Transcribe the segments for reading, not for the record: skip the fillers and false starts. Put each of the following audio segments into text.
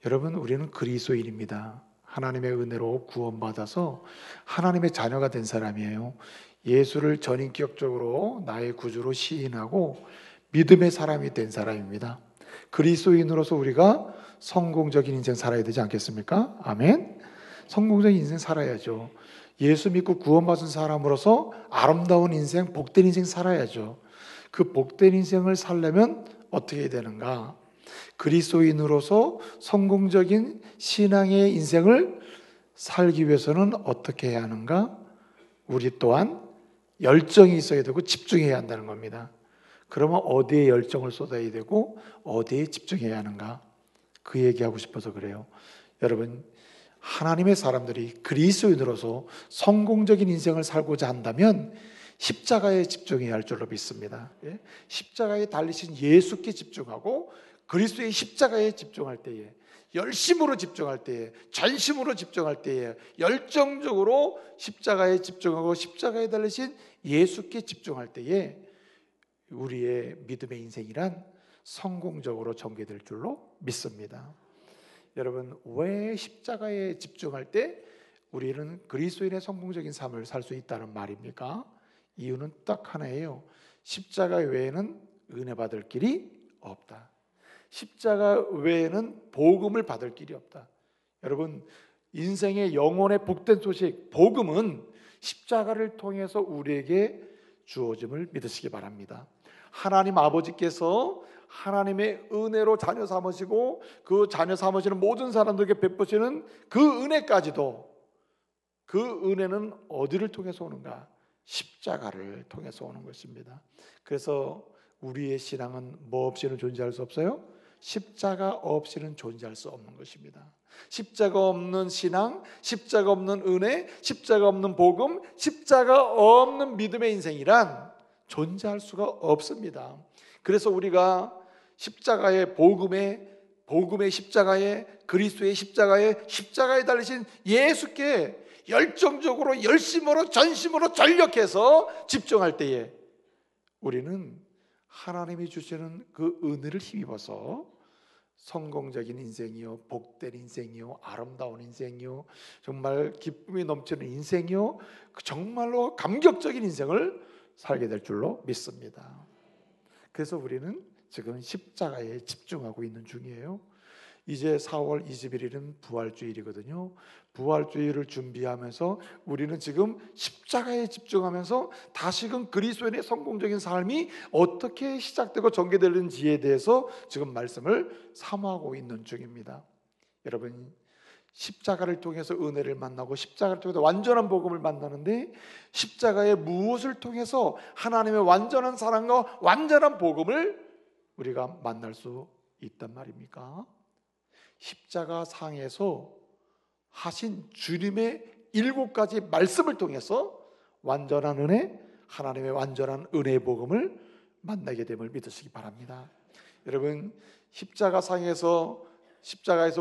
여러분, 우리는 그리스도인입니다. 하나님의 은혜로 구원받아서 하나님의 자녀가 된 사람이에요. 예수를 전인격적으로 나의 구주로 시인하고 믿음의 사람이 된 사람입니다. 그리스도인으로서 우리가 성공적인 인생 살아야 되지 않겠습니까? 아멘. 성공적인 인생 살아야죠. 예수 믿고 구원받은 사람으로서 아름다운 인생, 복된 인생 살아야죠. 그 복된 인생을 살려면 어떻게 해야 되는가? 그리스도인으로서 성공적인 신앙의 인생을 살기 위해서는 어떻게 해야 하는가? 우리 또한 열정이 있어야 되고 집중해야 한다는 겁니다. 그러면 어디에 열정을 쏟아야 되고 어디에 집중해야 하는가? 그 얘기하고 싶어서 그래요. 여러분, 하나님의 사람들이 그리스도인으로서 성공적인 인생을 살고자 한다면 십자가에 집중해야 할 줄로 믿습니다. 십자가에 달리신 예수께 집중하고 그리스도의 십자가에 집중할 때에, 열심으로 집중할 때에, 전심으로 집중할 때에, 열정적으로 십자가에 집중하고 십자가에 달리신 예수께 집중할 때에 우리의 믿음의 인생이란 성공적으로 전개될 줄로 믿습니다. 여러분, 왜 십자가에 집중할 때 우리는 그리스도인의 성공적인 삶을 살 수 있다는 말입니까? 이유는 딱 하나예요. 십자가 외에는 은혜 받을 길이 없다. 십자가 외에는 복음을 받을 길이 없다. 여러분, 인생의 영혼의 복된 소식, 복음은 십자가를 통해서 우리에게 주어짐을 믿으시기 바랍니다. 하나님 아버지께서 하나님의 은혜로 자녀 삼으시고 그 자녀 삼으시는 모든 사람들에게 베푸시는 그 은혜까지도, 그 은혜는 어디를 통해서 오는가? 십자가를 통해서 오는 것입니다. 그래서 우리의 신앙은 뭐 없이는 존재할 수 없어요? 십자가 없이는 존재할 수 없는 것입니다. 십자가 없는 신앙, 십자가 없는 은혜, 십자가 없는 복음, 십자가 없는 믿음의 인생이란 존재할 수가 없습니다. 그래서 우리가 십자가의 복음의 십자가에, 그리스도의 십자가에 달리신 예수께 열정적으로, 열심으로, 전심으로 전력해서 집중할 때에 우리는 하나님이 주시는 그 은혜를 힘입어서 성공적인 인생이요, 복된 인생이요, 아름다운 인생이요, 정말 기쁨이 넘치는 인생이요, 정말로 감격적인 인생을 살게 될 줄로 믿습니다. 그래서 우리는 지금 십자가에 집중하고 있는 중이에요. 이제 4월 21일은 부활주일이거든요. 부활주일을 준비하면서 우리는 지금 십자가에 집중하면서 다시금 그리스도인의 성공적인 삶이 어떻게 시작되고 전개되는지에 대해서 지금 말씀을 사모하고 있는 중입니다. 여러분, 십자가를 통해서 은혜를 만나고 십자가를 통해서 완전한 복음을 만나는데, 십자가의 무엇을 통해서 하나님의 완전한 사랑과 완전한 복음을 우리가 만날 수 있단 말입니까? 십자가 상에서 하신 주님의 7가지 말씀을 통해서 완전한 은혜, 하나님의 완전한 은혜의 복음을 만나게 됨을 믿으시기 바랍니다. 여러분, 십자가에서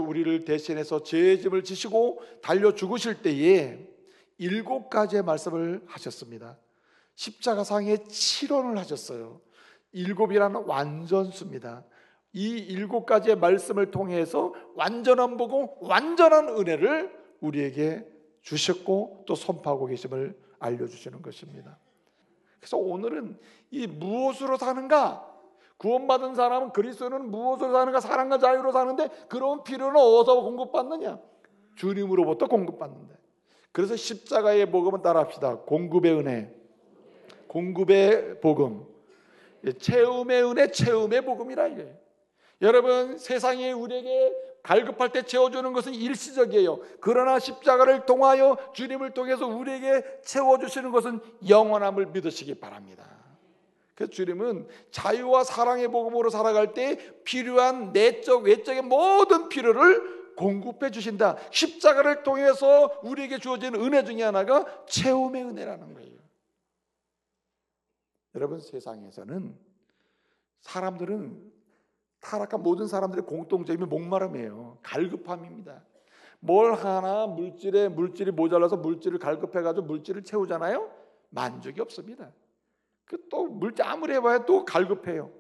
우리를 대신해서 죄의 짐을 지시고 달려 죽으실 때에 7가지의 말씀을 하셨습니다. 십자가상에 7원을 하셨어요. 7이라는 완전수입니다. 이 7가지의 말씀을 통해서 완전한 복음, 완전한 은혜를 우리에게 주셨고 또 선포하고 계심을 알려주시는 것입니다. 그래서 오늘은 이 무엇으로 사는가? 구원받은 사람은, 그리스도는 무엇으로 사는가? 사랑과 자유로 사는데 그런 필요는 어디서 공급받느냐? 주님으로부터 공급받는다. 그래서 십자가의 복음은 따라합시다. 공급의 은혜, 공급의 복음, 채움의 은혜, 채움의 복음이라 이거예요. 여러분, 세상이 우리에게 갈급할 때 채워주는 것은 일시적이에요. 그러나 십자가를 통하여 주님을 통해서 우리에게 채워주시는 것은 영원함을 믿으시기 바랍니다. 그래서 주님은 자유와 사랑의 복음으로 살아갈 때 필요한 내적, 외적인 모든 필요를 공급해 주신다. 십자가를 통해서 우리에게 주어진 은혜 중에 하나가 채움의 은혜라는 거예요. 여러분, 세상에서는 사람들은, 타락한 모든 사람들의 공통점이 목마름이에요. 갈급함입니다. 뭘 하나 물질이 모자라서 물질을 갈급해가지고 물질을 채우잖아요. 만족이 없습니다. 또 물질 아무리 해봐야 또 갈급해요.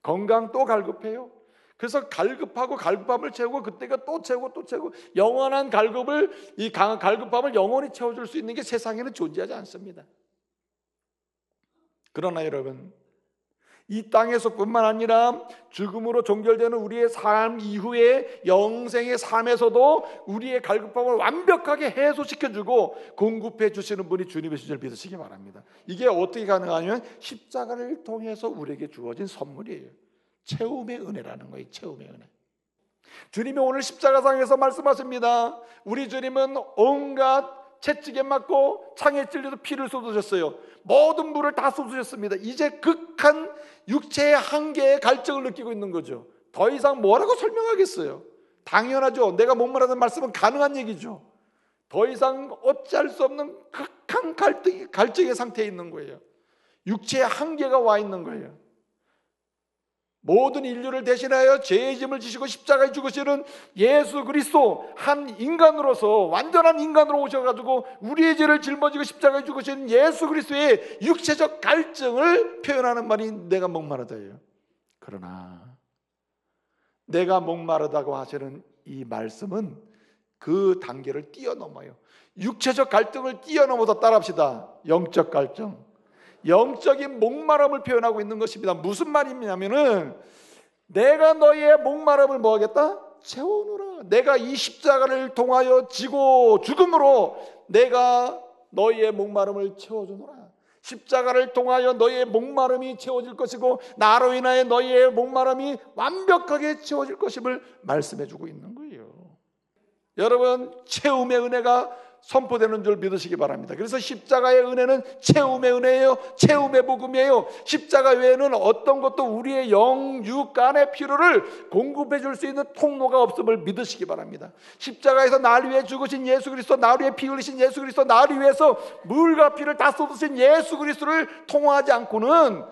건강 또 갈급해요. 그래서 갈급함을 채우고 그때가 또 채우고 또 채우고 영원한 갈급함을 영원히 채워줄 수 있는 게 세상에는 존재하지 않습니다. 그러나 여러분, 이 땅에서뿐만 아니라 죽음으로 종결되는 우리의 삶 이후에 영생의 삶에서도 우리의 갈급함을 완벽하게 해소시켜주고 공급해 주시는 분이 주님이신 줄 믿으시기 바랍니다. 이게 어떻게 가능하냐면 십자가를 통해서 우리에게 주어진 선물이에요. 채움의 은혜라는 거예요. 채움의 은혜. 주님이 오늘 십자가상에서 말씀하십니다. 우리 주님은 온갖 채찍에 맞고 창에 찔려서 피를 쏟으셨어요. 모든 물을 다 쏟으셨습니다. 이제 극한 육체의 한계의 갈증을 느끼고 있는 거죠. 더 이상 뭐라고 설명하겠어요? 당연하죠. 내가 목말라는 말씀은 가능한 얘기죠. 더 이상 어찌할 수 없는 극한 갈증의 상태에 있는 거예요. 육체의 한계가 와 있는 거예요. 모든 인류를 대신하여 죄의 짐을 지시고 십자가에 죽으시는 예수 그리스도, 한 인간으로서 완전한 인간으로 오셔가지고 우리의 죄를 짊어지고 십자가에 죽으시는 예수 그리스도의 육체적 갈증을 표현하는 말이 내가 목마르다예요. 그러나 내가 목마르다고 하시는 이 말씀은 그 단계를 뛰어넘어요. 육체적 갈등을 뛰어넘어서 따라합시다. 영적 갈증, 영적인 목마름을 표현하고 있는 것입니다. 무슨 말이냐면은 내가 너희의 목마름을 뭐 하겠다? 채워놓으라. 내가 이 십자가를 통하여 지고 죽음으로 내가 너희의 목마름을 채워주노라. 십자가를 통하여 너희의 목마름이 채워질 것이고 나로 인하여 너희의 목마름이 완벽하게 채워질 것임을 말씀해주고 있는 거예요. 여러분, 채움의 은혜가 선포되는 줄 믿으시기 바랍니다. 그래서 십자가의 은혜는 채움의 은혜예요. 채움의 복음이에요. 십자가 외에는 어떤 것도 우리의 영, 육, 간의 필요를 공급해 줄 수 있는 통로가 없음을 믿으시기 바랍니다. 십자가에서 나를 위해 죽으신 예수 그리스도, 나를 위해 피 흘리신 예수 그리스도, 나를 위해서 물과 피를 다 쏟으신 예수 그리스도를 통하지 않고는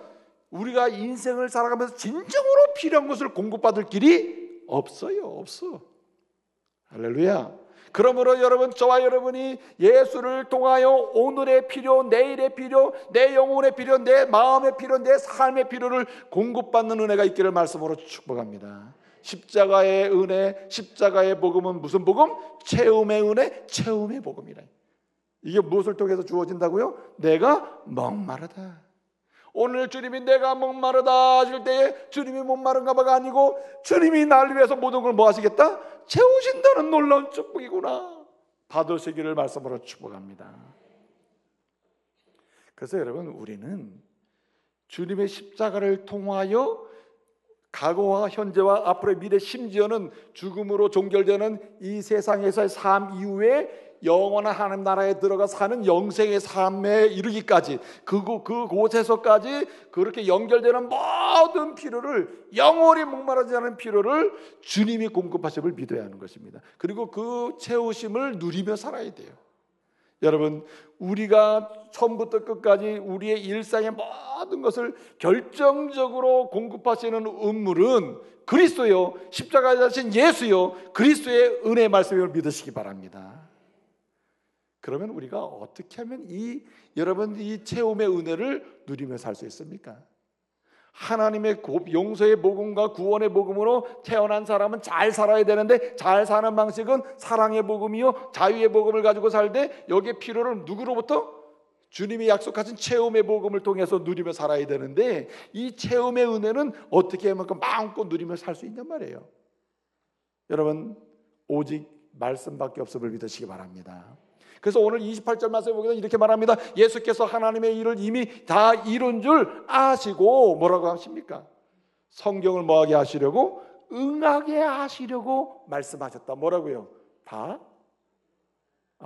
우리가 인생을 살아가면서 진정으로 필요한 것을 공급받을 길이 없어요. 없어. 할렐루야. 그러므로 여러분, 저와 여러분이 예수를 통하여 오늘의 필요, 내일의 필요, 내 영혼의 필요, 내 마음의 필요, 내 삶의 필요를 공급받는 은혜가 있기를 말씀으로 축복합니다. 십자가의 은혜, 십자가의 복음은 무슨 복음? 채움의 은혜, 채움의 복음이라. 이게 무엇을 통해서 주어진다고요? 내가 목마르다. 오늘 주님이 내가 목마르다 하실 때에 주님이 목마른가 봐가 아니고 주님이 나를 위해서 모든 걸 뭐 하시겠다? 채우신다는 놀라운 축복이구나 받으시기를 말씀으로 축복합니다. 그래서 여러분, 우리는 주님의 십자가를 통하여 과거와 현재와 앞으로의 미래, 심지어는 죽음으로 종결되는 이 세상에서의 삶 이후에 영원한 하나님 나라에 들어가 사는 영생의 삶에 이르기까지 그곳에서까지 그렇게 연결되는 모든 필요를, 영원히 목마르지 않은 필요를 주님이 공급하심을 믿어야 하는 것입니다. 그리고 그 채우심을 누리며 살아야 돼요. 여러분, 우리가 처음부터 끝까지 우리의 일상의 모든 것을 결정적으로 공급하시는 은물은 그리스도요, 십자가에 달리신 예수요, 그리스도의 은혜의 말씀을 믿으시기 바랍니다. 그러면 우리가 어떻게 하면 여러분 이 채움의 은혜를 누리며 살 수 있습니까? 하나님의 용서의 복음과 구원의 복음으로 태어난 사람은 잘 살아야 되는데, 잘 사는 방식은 사랑의 복음이요 자유의 복음을 가지고 살 때 여기에 필요를 누구로부터? 주님이 약속하신 채움의 복음을 통해서 누리며 살아야 되는데, 이 채움의 은혜는 어떻게 하면 마음껏 누리며 살 수 있냔 말이에요. 여러분, 오직 말씀밖에 없음을 믿으시기 바랍니다. 그래서 오늘 28절 말씀에 보면 이렇게 말합니다. 예수께서 하나님의 일을 이미 다 이룬 줄 아시고 뭐라고 하십니까? 성경을 뭐하게 하시려고? 응하게 하시려고 말씀하셨다. 뭐라고요?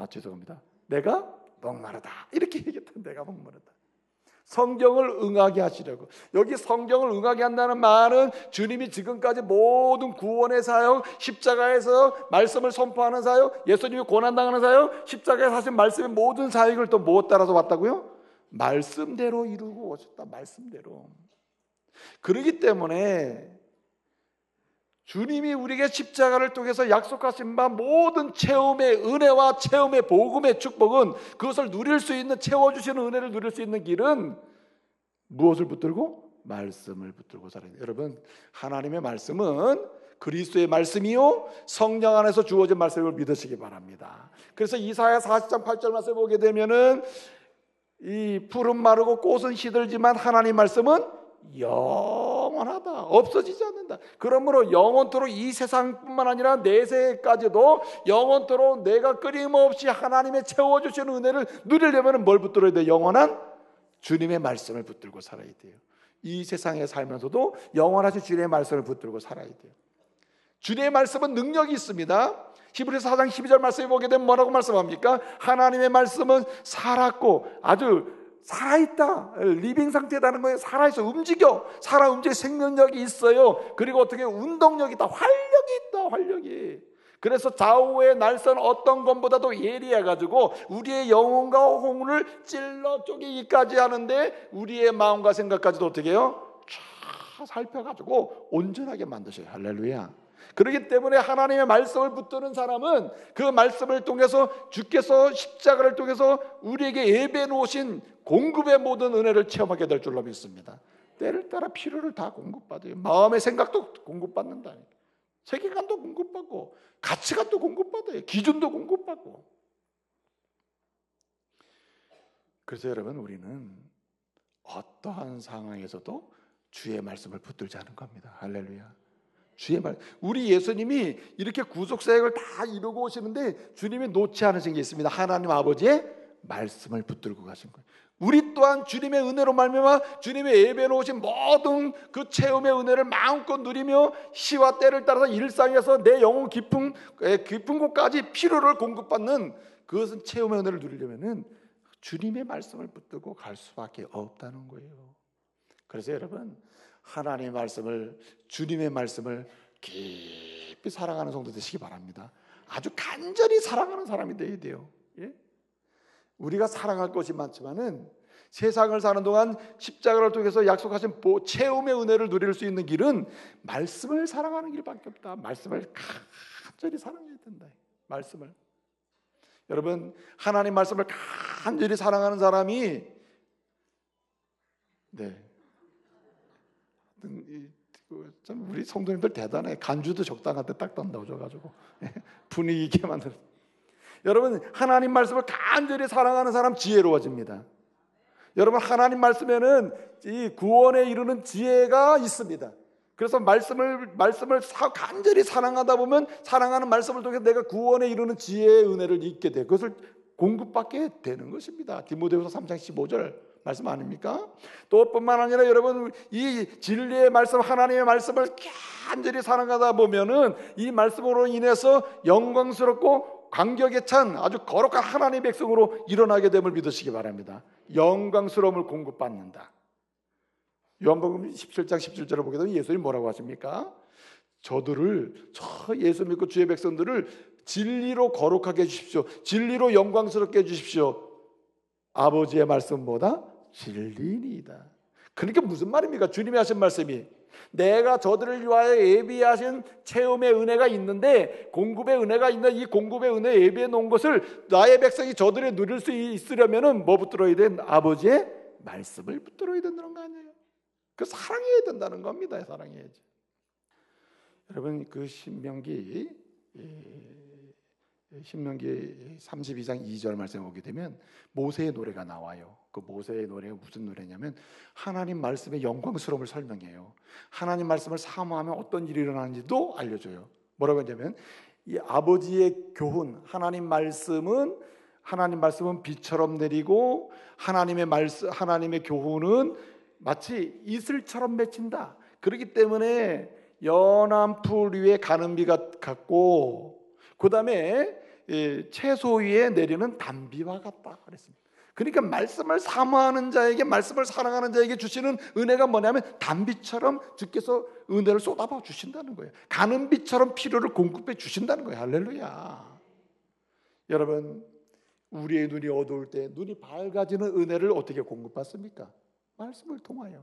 죄송합니다. 내가 목마르다. 이렇게 얘기했다. 내가 목마르다. 성경을 응하게 하시려고. 여기 성경을 응하게 한다는 말은 주님이 지금까지 모든 구원의 사역, 십자가에서 말씀을 선포하는 사역, 예수님이 고난당하는 사역, 십자가에서 하신 말씀의 모든 사역을 또 무엇 따라서 왔다고요? 말씀대로 이루고 오셨다. 말씀대로. 그렇기 때문에 주님이 우리에게 십자가를 통해서 약속하신 바 모든 체험의 은혜와 체험의 복음의 축복은, 그것을 누릴 수 있는, 채워주시는 은혜를 누릴 수 있는 길은 무엇을 붙들고? 말씀을 붙들고 살아야 돼요. 여러분, 하나님의 말씀은 그리스도의 말씀이요 성령 안에서 주어진 말씀을 믿으시기 바랍니다. 그래서 이사야 40장 8절 말씀 보게 되면은 이 풀은 마르고 꽃은 시들지만 하나님 말씀은 영원하다, 없어지지 않는다. 그러므로 영원토록 이 세상뿐만 아니라 내세까지도 영원토록 내가 끊임없이 하나님의 채워주시는 은혜를 누리려면 뭘 붙들어야 돼요? 영원한 주님의 말씀을 붙들고 살아야 돼요. 이 세상에 살면서도 영원하신 주님의 말씀을 붙들고 살아야 돼요. 주님의 말씀은 능력이 있습니다. 히브리서 4장 12절 말씀에 보게 되면 뭐라고 말씀합니까? 하나님의 말씀은 살았고 아주 살아있다, 리빙 상태라는 거예요. 살아있어, 움직여, 움직여, 생명력이 있어요. 그리고 어떻게 운동력이 있다, 활력이 있다, 활력이. 그래서 좌우의 날선 어떤 것보다도 예리해가지고 우리의 영혼과 혼을 찔러 쪼개기까지 하는데 우리의 마음과 생각까지도 어떻게 해요? 쫙 살펴가지고 온전하게 만드셔요. 할렐루야. 그렇기 때문에 하나님의 말씀을 붙드는 사람은 그 말씀을 통해서 주께서 십자가를 통해서 우리에게 예배해 놓으신 공급의 모든 은혜를 체험하게 될 줄로 믿습니다. 때를 따라 필요를 다 공급받아요. 마음의 생각도 공급받는다니까. 세계관도 공급받고 가치관도 공급받아요. 기준도 공급받고. 그래서 여러분, 우리는 어떠한 상황에서도 주의 말씀을 붙들자는 겁니다. 할렐루야. 주의 말, 우리 예수님이 이렇게 구속사역을 다 이루고 오시는데 주님이 놓지 않으신 게 있습니다. 하나님 아버지의 말씀을 붙들고 가신 거예요. 우리 또한 주님의 은혜로 말미암아 주님의 예배에 놓으신 모든 그 체험의 은혜를 마음껏 누리며 시와 때를 따라서 일상에서 내 영혼 깊은 곳까지 필요를 공급받는 그것은 체험의 은혜를 누리려면은 주님의 말씀을 붙들고 갈 수밖에 없다는 거예요. 그래서 여러분, 하나님의 말씀을, 주님의 말씀을 깊이 사랑하는 성도 되시기 바랍니다. 아주 간절히 사랑하는 사람이 되어야 돼요. 예? 우리가 사랑할 것이 많지만은 세상을 사는 동안 십자가를 통해서 약속하신 체험의 은혜를 누릴 수 있는 길은 말씀을 사랑하는 길밖에 없다. 말씀을 간절히 사랑해야 된다. 말씀을. 여러분, 하나님 말씀을 간절히 사랑하는 사람이 참 우리 성도님들 대단해. 간주도 적당한 때 딱 넣어줘가지고 분위기 있게 만들어. 여러분, 하나님 말씀을 간절히 사랑하는 사람 지혜로워집니다. 여러분, 하나님 말씀에는 이 구원에 이르는 지혜가 있습니다. 그래서 말씀을 간절히 사랑하다 보면 사랑하는 말씀을 통해서 내가 구원에 이르는 지혜의 은혜를 잊게 돼. 그것을 공급받게 되는 것입니다. 디모데후서 3장 15절 말씀 아닙니까? 또 뿐만 아니라 여러분, 이 진리의 말씀, 하나님의 말씀을 간절히 사랑하다 보면은 이 말씀으로 인해서 영광스럽고 감격에 찬 아주 거룩한 하나님의 백성으로 일어나게 됨을 믿으시기 바랍니다. 영광스러움을 공급받는다. 요한복음 17장 17절을 보게 되면 예수님이 뭐라고 하십니까? 저 예수 믿고 주의 백성들을 진리로 거룩하게 해주십시오. 진리로 영광스럽게 해주십시오. 아버지의 말씀보다 진리니이다. 그러니까 무슨 말입니까? 주님이 하신 말씀이 내가 저들을 위하여 예비하신 체험의 은혜가 있는데, 공급의 은혜가 있는 이 공급의 은혜 예비해 놓은 것을 나의 백성이 저들이 누릴 수 있으려면 뭐 붙들어야 돼? 아버지의 말씀을 붙들어야 된다는 거 아니에요? 그 사랑해야 된다는 겁니다. 사랑해야지. 여러분, 그 신명기 32장 2절 말씀에 오게 되면 모세의 노래가 나와요. 그 모세의 노래가 무슨 노래냐면 하나님 말씀의 영광스러움을 설명해요. 하나님 말씀을 사모하면 어떤 일이 일어나는지도 알려줘요. 뭐라고 하냐면 이 아버지의 교훈, 하나님 말씀은 비처럼 내리고 하나님의 교훈은 마치 이슬처럼 맺힌다. 그렇기 때문에 연한 풀 위에 가는 비 같고, 그 다음에 채소 위에 내리는 단비와 같다 그랬습니다. 그러니까 말씀을 사모하는 자에게, 말씀을 사랑하는 자에게 주시는 은혜가 뭐냐면 단비처럼 주께서 은혜를 쏟아부어 주신다는 거예요. 가는 비처럼 필요를 공급해 주신다는 거예요. 할렐루야. 여러분, 우리의 눈이 어두울 때 눈이 밝아지는 은혜를 어떻게 공급받습니까? 말씀을 통하여.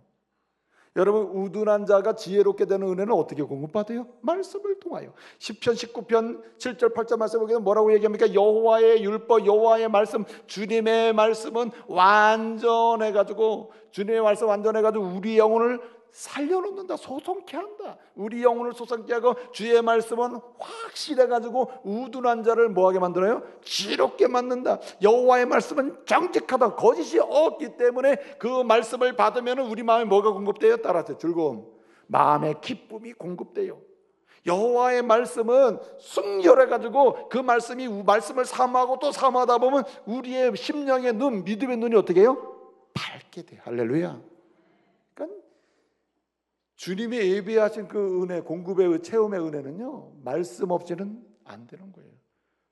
여러분, 우둔한 자가 지혜롭게 되는 은혜는 어떻게 공급받아요? 말씀을 통하여. 시편 19편 7절 8절 말씀 보면 뭐라고 얘기합니까? 여호와의 율법, 여호와의 말씀, 주님의 말씀은 완전해가지고, 주님의 말씀 완전해가지고 우리 영혼을 살려놓는다, 소성케 한다. 우리 영혼을 소성케 하고, 주의 말씀은 확실해가지고 우둔한 자를 뭐하게 만들어요? 지롭게 만든다. 여호와의 말씀은 정직하다, 거짓이 없기 때문에 그 말씀을 받으면 우리 마음에 뭐가 공급돼요? 따라서 즐거움, 마음의 기쁨이 공급돼요. 여호와의 말씀은 순결해가지고 그 말씀을 사모하고 또 사모하다 보면 우리의 심령의 눈, 믿음의 눈이 어떻게 해요? 밝게 돼요. 할렐루야. 그러니까 주님이 예비하신 그 은혜, 공급의 체험의 은혜는요, 말씀 없이는 안 되는 거예요.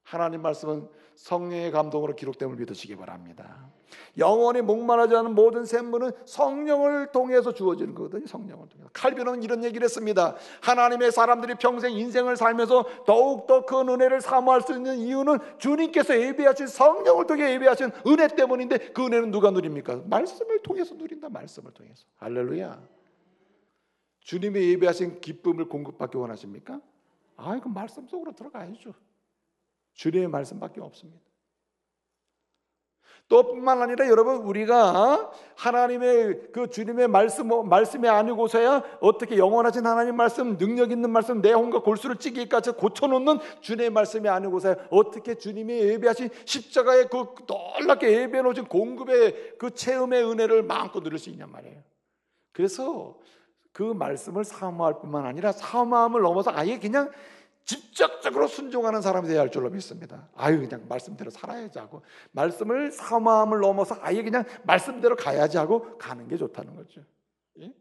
하나님 말씀은 성령의 감동으로 기록됨을 믿으시기 바랍니다. 영원히 목마르지 않은 모든 샘물은 성령을 통해서 주어지는 거거든요. 성령을 통해서. 칼빈은 이런 얘기를 했습니다. 하나님의 사람들이 평생 인생을 살면서 더욱더 큰 은혜를 사모할 수 있는 이유는 주님께서 예비하신, 성령을 통해 예비하신 은혜 때문인데, 그 은혜는 누가 누립니까? 말씀을 통해서 누린다. 말씀을 통해서. 할렐루야. 주님의 예배하신 기쁨을 공급받기 원하십니까? 이거 말씀 속으로 들어가야죠. 주님의 말씀밖에 없습니다. 또 뿐만 아니라 여러분, 우리가 하나님의 그 주님의 말씀이 아니고서야 어떻게 영원하신 하나님 말씀, 능력 있는 말씀, 내 혼과 골수를 찌기까지 고쳐놓는 주님의 말씀이 아니고서야 어떻게 주님이 예배하신 십자가의 그 놀랍게 예배해 놓으신 공급의 그 체험의 은혜를 마음껏 누릴 수 있냔 말이에요. 그래서 그 말씀을 사모할 뿐만 아니라 사모함을 넘어서 아예 그냥 직접적으로 순종하는 사람이 되어야 할 줄로 믿습니다. 그냥 말씀대로 살아야지 하고, 말씀을 사모함을 넘어서 아예 그냥 말씀대로 가야지 하고 가는 게 좋다는 거죠. 예?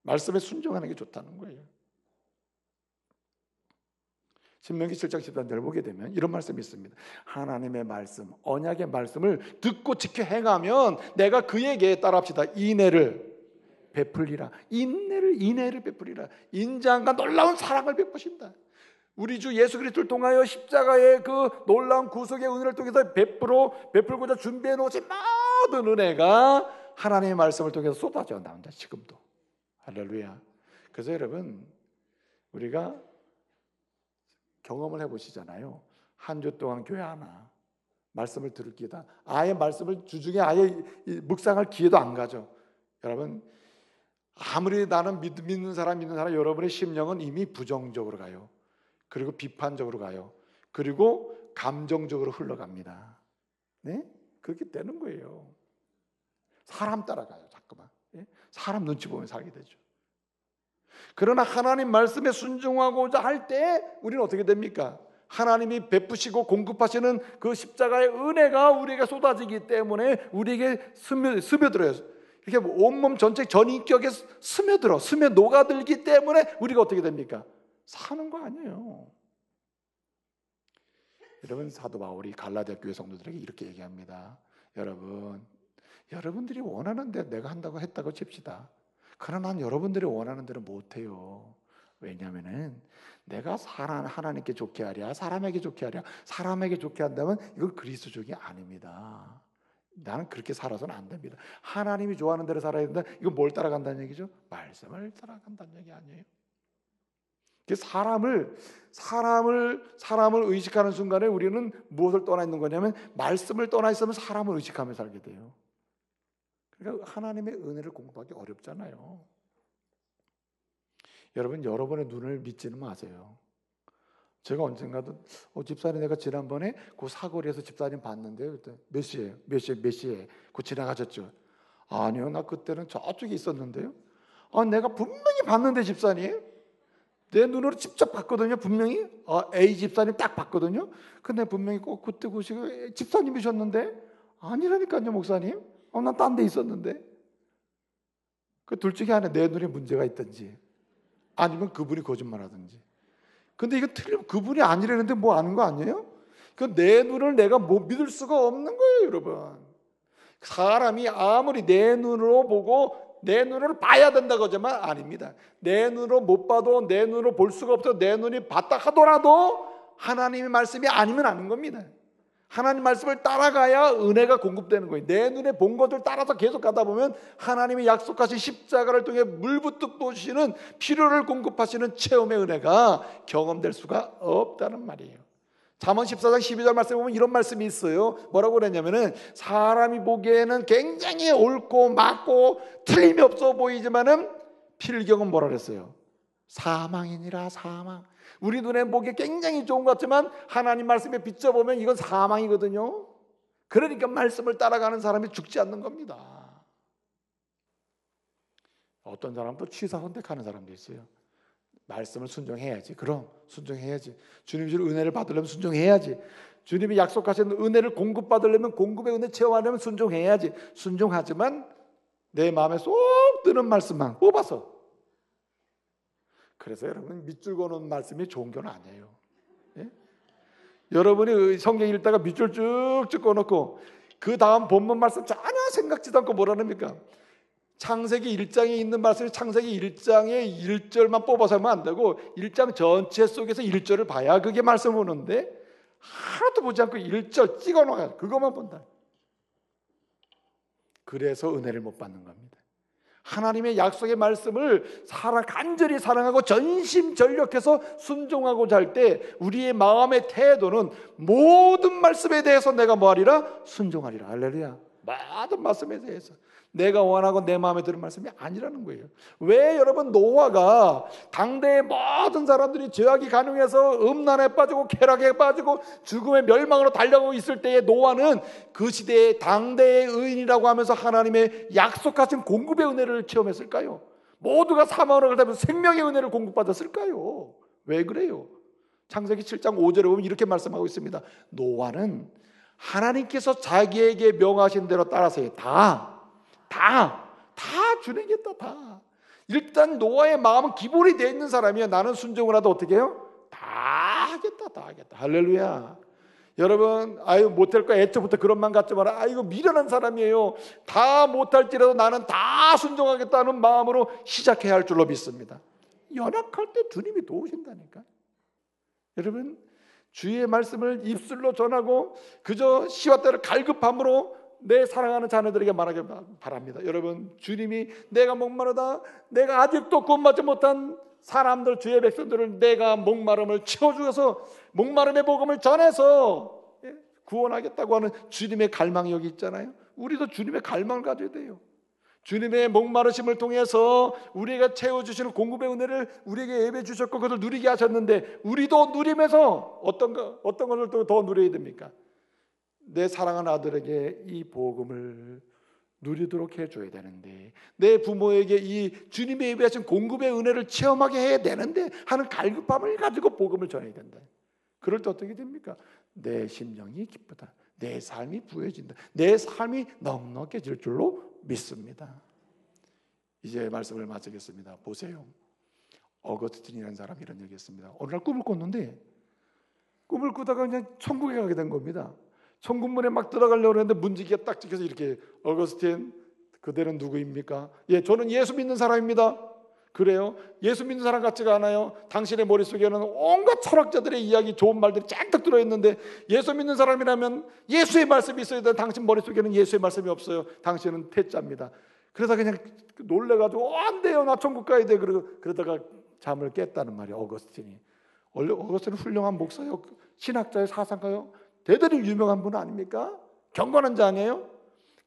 말씀에 순종하는 게 좋다는 거예요. 신명기 7장 13절을 보게 되면 이런 말씀이 있습니다. 하나님의 말씀, 언약의 말씀을 듣고 지켜 행하면 내가 그에게, 따라합시다, 인애를 베풀리라. 인애를 베풀리라. 인자함과 놀라운 사랑을 베푸신다. 우리 주 예수 그리스도를 통하여 십자가의 그 놀라운 구속의 은혜를 통해서 베풀고자 준비해 놓으신 모든 은혜가 하나님의 말씀을 통해서 쏟아져 나온다. 지금도. 할렐루야. 그래서 여러분, 우리가 경험을 해보시잖아요. 한 주 동안 교회 하나 말씀을 들을 기회다, 아예 말씀을 주중에 아예 묵상할 기회도 안 가죠. 여러분, 아무리 나는 믿는 사람, 여러분의 심령은 이미 부정적으로 가요. 그리고 비판적으로 가요. 그리고 감정적으로 흘러갑니다. 네? 그렇게 되는 거예요. 사람 따라가요. 자꾸만. 예? 사람 눈치 보면 살게 되죠. 그러나 하나님 말씀에 순종하고자 할 때 우리는 어떻게 됩니까? 하나님이 베푸시고 공급하시는 그 십자가의 은혜가 우리에게 쏟아지기 때문에 우리에게 스며들어요. 이렇게 온몸 전체 전인격에 스며 녹아들기 때문에 우리가 어떻게 됩니까? 사는 거 아니에요. 여러분, 사도 바울이 갈라디아 교회 성도들에게 이렇게 얘기합니다. 여러분들이 원하는 대로 내가 한다고 했다고 칩시다. 그러나 난 여러분들이 원하는 대로 못해요. 왜냐하면은 내가 하나님께 좋게 하랴, 사람에게 좋게 하랴, 사람에게 좋게 한다면 이건 그리스도족이 아닙니다. 나는 그렇게 살아서는 안 됩니다. 하나님이 좋아하는 대로 살아야 된다. 이건 뭘 따라간다는 얘기죠? 말씀을 따라간다는 얘기 아니에요. 사람을 의식하는 순간에 우리는 무엇을 떠나 있는 거냐면 말씀을 떠나 있으면 사람을 의식하며 살게 돼요. 그러니까 하나님의 은혜를 공급하기 어렵잖아요. 여러분, 여러분의 눈을 믿지는 마세요. 제가 언젠가도 집사님, 내가 지난번에 그 사거리에서 집사님 봤는데요. 몇 시에 그 지나가셨죠? 아니요, 나 그때는 저쪽에 있었는데요. 내가 분명히 봤는데 집사님, 내 눈으로 직접 봤거든요. 분명히 A 집사님 딱 봤거든요. 근데 분명히 꼭 그때 보시고 집사님이셨는데 아니라니까요, 목사님. 난 딴 데 있었는데. 그 둘 중에 하나, 내 눈에 문제가 있든지 아니면 그분이 거짓말하든지. 근데 이거 틀리면 그분이 아니라는데 뭐 아는 거 아니에요? 그 내 눈을 내가 믿을 수가 없는 거예요, 여러분. 사람이 아무리 내 눈으로 보고 내 눈으로 봐야 된다고 하지만 아닙니다. 내 눈으로 못 봐도, 내 눈으로 볼 수가 없어, 내 눈이 봤다 하더라도 하나님의 말씀이 아니면 아닌 겁니다. 하나님 말씀을 따라가야 은혜가 공급되는 거예요. 내 눈에 본 것을 따라서 계속 가다 보면 하나님이 약속하신 십자가를 통해 물붓듯 부으시는 필요를 공급하시는 체험의 은혜가 경험될 수가 없다는 말이에요. 잠언 14장 12절 말씀에 보면 이런 말씀이 있어요. 뭐라고 그랬냐면은 사람이 보기에는 굉장히 옳고 맞고 틀림이 없어 보이지만은 필경은 뭐라 그랬어요? 사망이니라. 사망. 우리 눈에 보기에 굉장히 좋은 것 같지만 하나님 말씀에 비춰보면 이건 사망이거든요. 그러니까 말씀을 따라가는 사람이 죽지 않는 겁니다. 어떤 사람도 취사 선택하는 사람도 있어요. 말씀을 순종해야지. 그럼 순종해야지. 주님 주신 은혜를 받으려면 순종해야지. 주님이 약속하신 은혜를 공급받으려면, 공급의 은혜 체험하려면 순종해야지. 순종하지만 내 마음에 쏙 드는 말씀만 뽑아서. 그래서 여러분, 밑줄 그어놓은 말씀이 좋은 건 아니에요. 예? 여러분이 성경 읽다가 밑줄 쭉쭉 그어놓고 그 다음 본문 말씀 전혀 생각지도 않고 뭐라합니까? 창세기 1장에 있는 말씀이 창세기 1장의 1절만 뽑아서 하면 안 되고 1장 전체 속에서 1절을 봐야 그게 말씀 오는데, 하나도 보지 않고 1절 찍어놓아요. 그것만 본다. 그래서 은혜를 못 받는 겁니다. 하나님의 약속의 말씀을 간절히 사랑하고 전심전력해서 순종하고자 할 때 우리의 마음의 태도는 모든 말씀에 대해서 내가 뭐하리라? 순종하리라. 할렐루야. 모든 말씀에 대해서 내가 원하고 내 마음에 드는 말씀이 아니라는 거예요. 왜 여러분, 노아가 당대의 모든 사람들이 죄악이 간응해서 음란에 빠지고 쾌락에 빠지고 죽음의 멸망으로 달려가고 있을 때에 노아는 그 시대의 당대의 의인이라고 하면서 하나님의 약속하신 공급의 은혜를 체험했을까요? 모두가 사망으로 가면서 생명의 은혜를 공급받았을까요? 왜 그래요? 창세기 7장 5절에 보면 이렇게 말씀하고 있습니다. 노아는 하나님께서 자기에게 명하신 대로 따라서 다 주내겠다. 다. 일단 노아의 마음은 기본이 되어 있는 사람이야. 나는 순종을 하다 어떻게 해요? 다 하겠다. 할렐루야. 여러분, 못할 거야. 애초부터 그런 마음 갖지 마라. 이거 미련한 사람이에요. 다 못할지라도 나는 다 순종하겠다는 마음으로 시작해야 할 줄로 믿습니다. 연약할 때 주님이 도우신다니까. 여러분, 주의 말씀을 입술로 전하고 그저 시와 때를 갈급함으로 내 사랑하는 자녀들에게 말하길 바랍니다. 여러분, 주님이 내가 목마르다, 내가 아직도 구원받지 못한 사람들, 주의 백성들을 내가 목마름을 채워주어서 목마름의 복음을 전해서 구원하겠다고 하는 주님의 갈망이 여기 있잖아요. 우리도 주님의 갈망을 가져야 돼요. 주님의 목마르심을 통해서 우리가 채워주시는 공급의 은혜를 우리에게 예배해 주셨고 그것을 누리게 하셨는데, 우리도 누리면서 어떤 것을 또 더 누려야 됩니까? 내 사랑하는 아들에게 이 복음을 누리도록 해줘야 되는데, 내 부모에게 이 주님의 예배하신 공급의 은혜를 체험하게 해야 되는데 하는 갈급함을 가지고 복음을 전해야 된다. 그럴 때 어떻게 됩니까? 내 심령이 기쁘다. 내 삶이 부해진다. 내 삶이 넉넉해질 줄로 믿습니다. 이제 말씀을 마치겠습니다. 보세요. 어거스틴이라는 사람이 이런 얘기했습니다. 어느 날 꿈을 꿨는데, 꿈을 꾸다가 그냥 천국에 가게 된 겁니다. 천국문에 막 들어가려고 했는데 문지기가 딱 찍혀서 이렇게, 어거스틴, 그대는 누구입니까? 예, 저는 예수 믿는 사람입니다. 그래요? 예수 믿는 사람 같지가 않아요. 당신의 머릿속에는 온갖 철학자들의 이야기, 좋은 말들이 쫙 들어있는데, 예수 믿는 사람이라면 예수의 말씀이 있어야 돼. 당신 머릿속에는 예수의 말씀이 없어요. 당신은 태짜입니다. 그러다 그냥 놀래가지고 안 돼요, 나 천국 가야 돼. 그러다가 잠을 깼다는 말이에요. 어거스틴이. 원래 어거스틴은 훌륭한 목사요, 신학자의 사상가요, 대단히 유명한 분 아닙니까? 경건한 자 아니에요?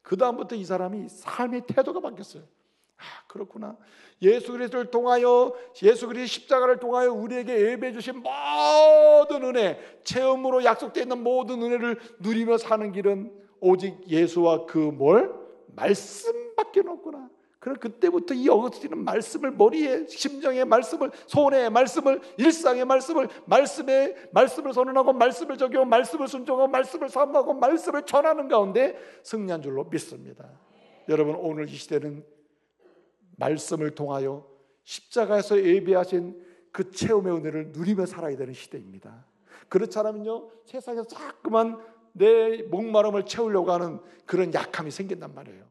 그 다음부터 이 사람이 삶의 태도가 바뀌었어요. 그렇구나. 예수 그리스도를 통하여, 예수 그리스도의 십자가를 통하여 우리에게 예배해 주신 모든 은혜, 체험으로 약속되어 있는 모든 은혜를 누리며 사는 길은 오직 예수와 그 말씀밖에 없구나. 그럼 그때부터 이 어거스틴은 말씀을, 머리에, 심정의 말씀을, 손의 말씀을, 일상의 말씀을, 말씀을 선언하고 말씀을 적용하고 말씀을 순종하고 말씀을 사모하고 말씀을 전하는 가운데 승리한 줄로 믿습니다. 여러분, 오늘 이 시대는 말씀을 통하여 십자가에서 예배하신 그 체험의 은혜를 누리며 살아야 되는 시대입니다. 그렇지 않으면요, 세상에서 자꾸만 내 목마름을 채우려고 하는 그런 약함이 생긴단 말이에요.